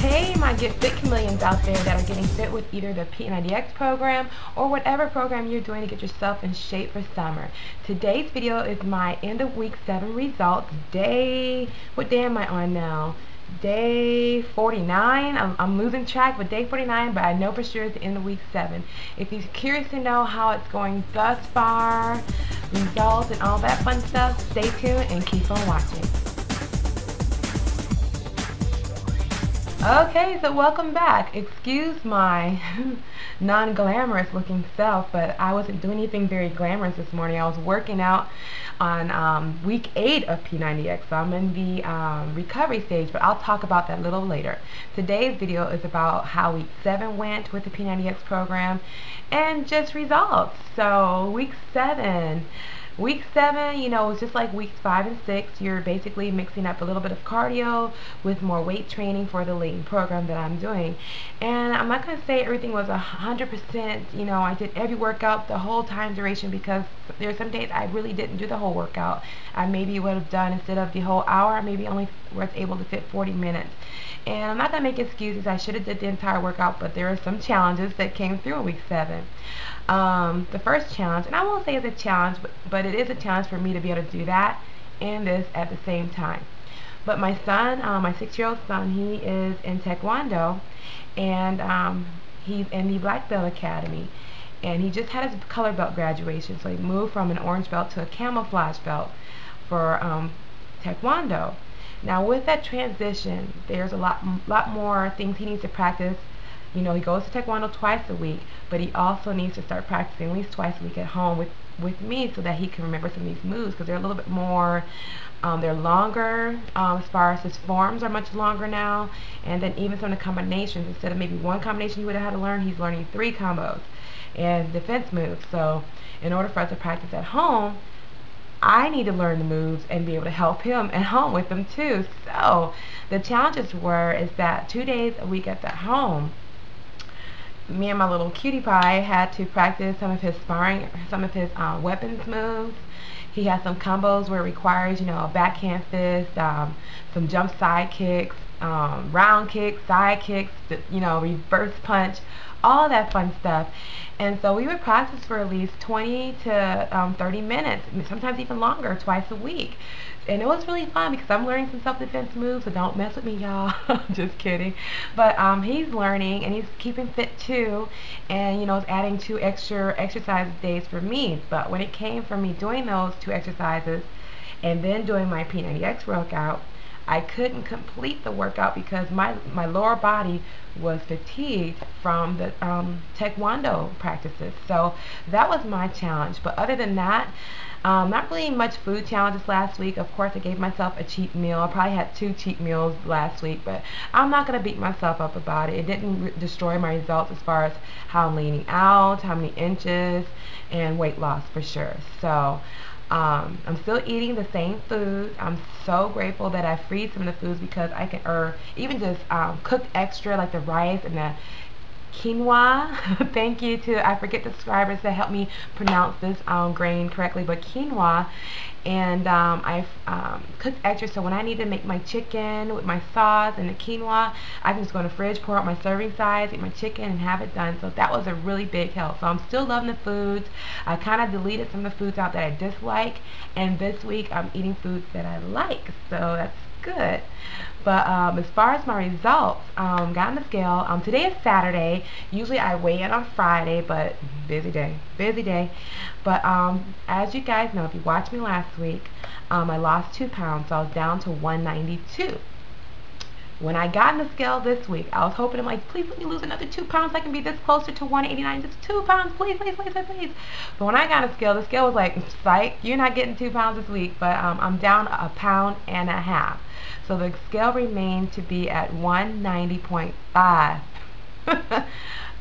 Hey, my Get Fit chameleons out there that are getting fit with either the P90X program or whatever program you're doing to get yourself in shape for summer. Today's video is my end of week 7 results. What day am I on now? Day 49. I'm losing track, but day 49, but I know for sure it's the end of week 7. If you're curious to know how it's going thus far, results and all that fun stuff, stay tuned and keep on watching. Okay, so welcome back. Excuse my non-glamorous looking self, but I wasn't doing anything very glamorous this morning. I was working out on week 8 of P90X, so I'm in the recovery stage, but I'll talk about that a little later. Today's video is about how week 7 went with the P90X program and just results. So week 7, you know, it's just like weeks 5 and 6. You're basically mixing up a little bit of cardio with more weight training for the lean program that I'm doing. And I'm not going to say everything was 100%, you know, I did every workout the whole time duration, because there are some days I really didn't do the whole workout. I maybe would have done, instead of the whole hour, I maybe only was able to fit 40 minutes. And I'm not going to make excuses. I should have did the entire workout, but there are some challenges that came through in week 7. The first challenge, and I won't say it's a challenge, but it is a challenge for me to be able to do that and this at the same time. But my son, my 6-year-old son, he is in Taekwondo, and he's in the Black Belt Academy, and he just had his color belt graduation, so he moved from an orange belt to a camouflage belt for Taekwondo. Now with that transition, there's a lot more things he needs to practice. You know, he goes to Taekwondo twice a week, but he also needs to start practicing at least twice a week at home with me, so that he can remember some of these moves, because they're a little bit more, they're longer, as far as his forms are much longer now, and then even some of the combinations, instead of maybe one combination you would have had to learn, he's learning 3 combos and defense moves. So in order for us to practice at home, I need to learn the moves and be able to help him at home with them too. So the challenges is that 2 days a week at the home, me and my little cutie pie had to practice some of his sparring, some of his weapons moves. He has some combos where it requires, you know, a backhand fist, some jump side kicks, round kicks, side kicks, you know, reverse punch, all that fun stuff. And so we would practice for at least 20 to 30 minutes, sometimes even longer, twice a week. And it was really fun because I'm learning some self-defense moves, so don't mess with me, y'all. Just kidding. But he's learning, and he's keeping fit too, and you know, it's adding 2 extra exercise days for me. But when it came from me doing those 2 exercises and then doing my P90X workout, I couldn't complete the workout because my lower body was fatigued from the Taekwondo practices. So that was my challenge. But other than that, not really much food challenges last week. Of course, I gave myself a cheat meal. I probably had 2 cheat meals last week, but I'm not going to beat myself up about it. It didn't destroy my results as far as how I'm leaning out, how many inches, and weight loss for sure. So I'm still eating the same food. I'm so grateful that I freed some of the foods, because I can, or even just cook extra, like the rice and the quinoa. Thank you to, I forget the subscribers that helped me pronounce this grain correctly, but quinoa. And I've cooked extra, so when I need to make my chicken with my sauce and the quinoa, I can just go in the fridge, pour out my serving size, eat my chicken, and have it done. So that was a really big help. So I'm still loving the foods. I kind of deleted some of the foods out that I dislike, and this week I'm eating foods that I like, so that's good. But as far as my results, got on the scale. Today is Saturday. Usually I weigh in on Friday, but busy day. But as you guys know, if you watched me last week, I lost 2 pounds, so I was down to 192. When I got on the scale this week, I was hoping, I'm like, please let me lose another 2 pounds so I can be this closer to 189. Just 2 pounds, please. But when I got on the scale was like, psych, you're not getting 2 pounds this week. But I'm down 1.5 pounds. So the scale remained to be at 190.5.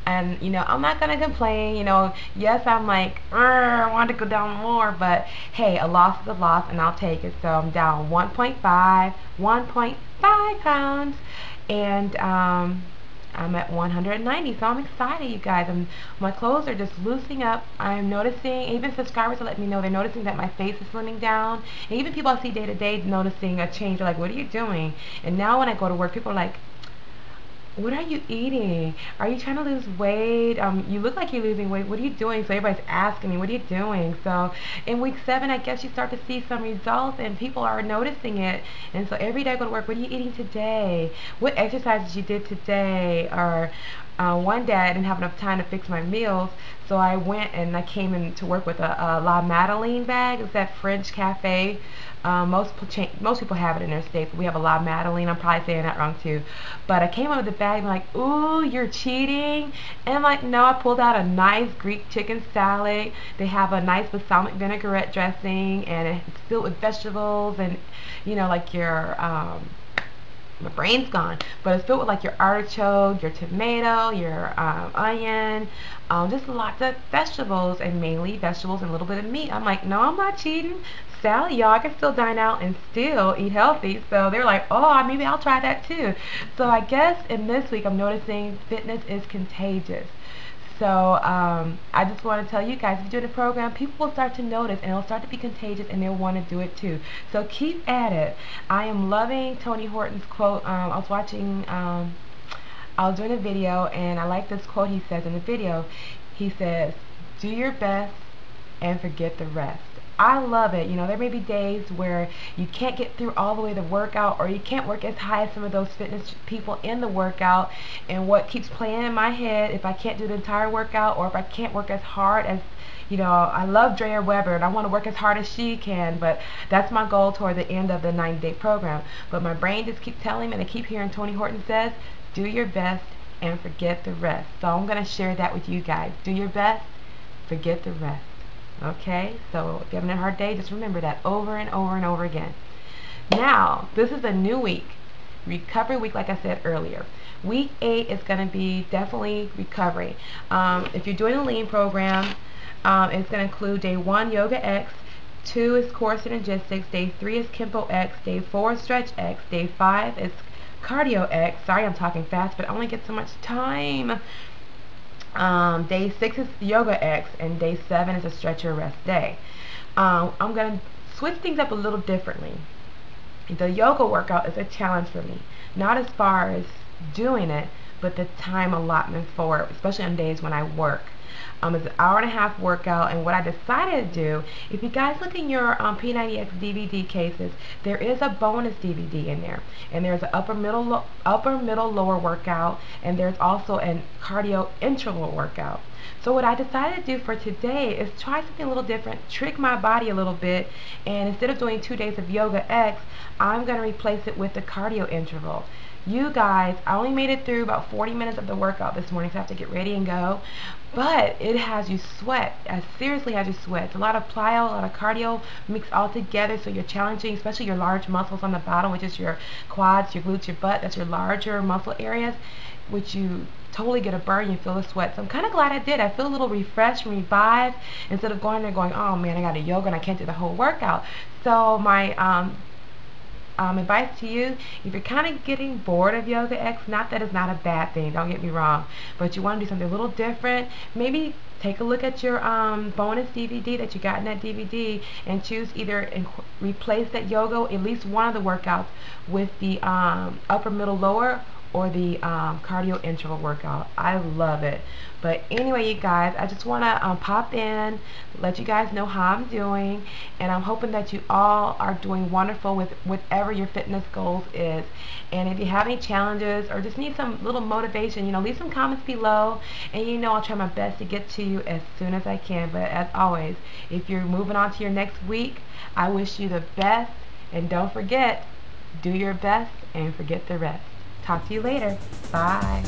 And you know, I'm not gonna complain. You know, yes, I'm like, I want to go down more, but hey, a loss is a loss, and I'll take it. So I'm down 1.5 pounds, and I'm at 190. So I'm excited, you guys. My clothes are just loosening up. I'm noticing, even subscribers are letting me know they're noticing that my face is slimming down, and even people I see day to day noticing a change. They're like, what are you doing? And now when I go to work, people are like, what are you eating? Are you trying to lose weight? You look like you're losing weight. What are you doing? So everybody's asking me, what are you doing? So in week 7, I guess you start to see some results and people are noticing it. And so every day I go to work, what are you eating today? What exercises you did today? Or one day I didn't have enough time to fix my meals, so I went and I came in to work with a La Madeleine bag. It's that French cafe. Most people have it in their state, but we have a La Madeleine. I'm probably saying that wrong too. But I came up with the bag and I'm like, ooh, you're cheating. And I'm like, no, I pulled out a nice Greek chicken salad. They have a nice balsamic vinaigrette dressing and it's filled with vegetables and, you know, like your my brain's gone, but it's filled with like your artichoke, your tomato, your onion, just lots of vegetables, and mainly vegetables and a little bit of meat. I'm like, no, I'm not cheating. Sally, y'all, I can still dine out and still eat healthy. So they're like, oh, maybe I'll try that too. So I guess in this week I'm noticing fitness is contagious. So I just want to tell you guys, if you do the program, people will start to notice and it'll start to be contagious and they'll want to do it too. So keep at it. I am loving Tony Horton's quote. I was doing a video and I like this quote he says in the video. He says, do your best and forget the rest. I love it. You know, there may be days where you can't get through all the way the workout, or you can't work as high as some of those fitness people in the workout. And what keeps playing in my head, if I can't do the entire workout, or if I can't work as hard as, you know, I love Drea Weber and I want to work as hard as she can, but that's my goal toward the end of the 90-day program. But my brain just keeps telling me, and I keep hearing Tony Horton says, do your best and forget the rest. So I'm going to share that with you guys. Do your best, forget the rest. Okay, so if you're having a hard day, just remember that over and over and over again. Now, this is a new week, recovery week, like I said earlier. Week 8 is going to be definitely recovery. If you're doing a lean program, it's going to include day 1, Yoga X, 2 is Core Synergistics, day 3 is Kempo X, day 4 is Stretch X, day 5 is Cardio X. Sorry I'm talking fast, but I only get so much time. Day 6 is Yoga X, and day 7 is a stretch or rest day. I'm going to switch things up a little differently. The yoga workout is a challenge for me, not as far as doing it, but the time allotment for it, especially on days when I work. It's an hour-and-a-half workout, and what I decided to do, if you guys look in your P90X DVD cases, there is a bonus DVD in there, and there's an upper middle lower workout, and there's also a cardio interval workout. So what I decided to do for today is try something a little different, trick my body a little bit, and instead of doing 2 days of Yoga X, I'm going to replace it with the cardio interval. You guys, I only made it through about 40 minutes of the workout this morning, so I have to get ready and go. But it has you sweat. It seriously has you sweat. It's a lot of plyo, a lot of cardio mixed all together, so you're challenging, especially your large muscles on the bottom, which is your quads, your glutes, your butt. That's your larger muscle areas, which you totally get a burn, you feel the sweat. So I'm kind of glad I did. I feel a little refreshed and revived instead of going there going, oh man, I got a yoga and I can't do the whole workout. So my advice to you, if you're kind of getting bored of Yoga X, not that it's not a bad thing, don't get me wrong, but you want to do something a little different, maybe take a look at your bonus DVD that you got in that DVD and choose either replace that yoga, at least one of the workouts, with the upper, middle, lower, or the cardio interval workout. I love it. But anyway, you guys, I just want to pop in, let you guys know how I'm doing, and I'm hoping that you all are doing wonderful with whatever your fitness goals is. And if you have any challenges or just need some little motivation, you know, leave some comments below, and you know I'll try my best to get to you as soon as I can. But as always, if you're moving on to your next week, I wish you the best, and don't forget, do your best and forget the rest. Talk to you later. Bye.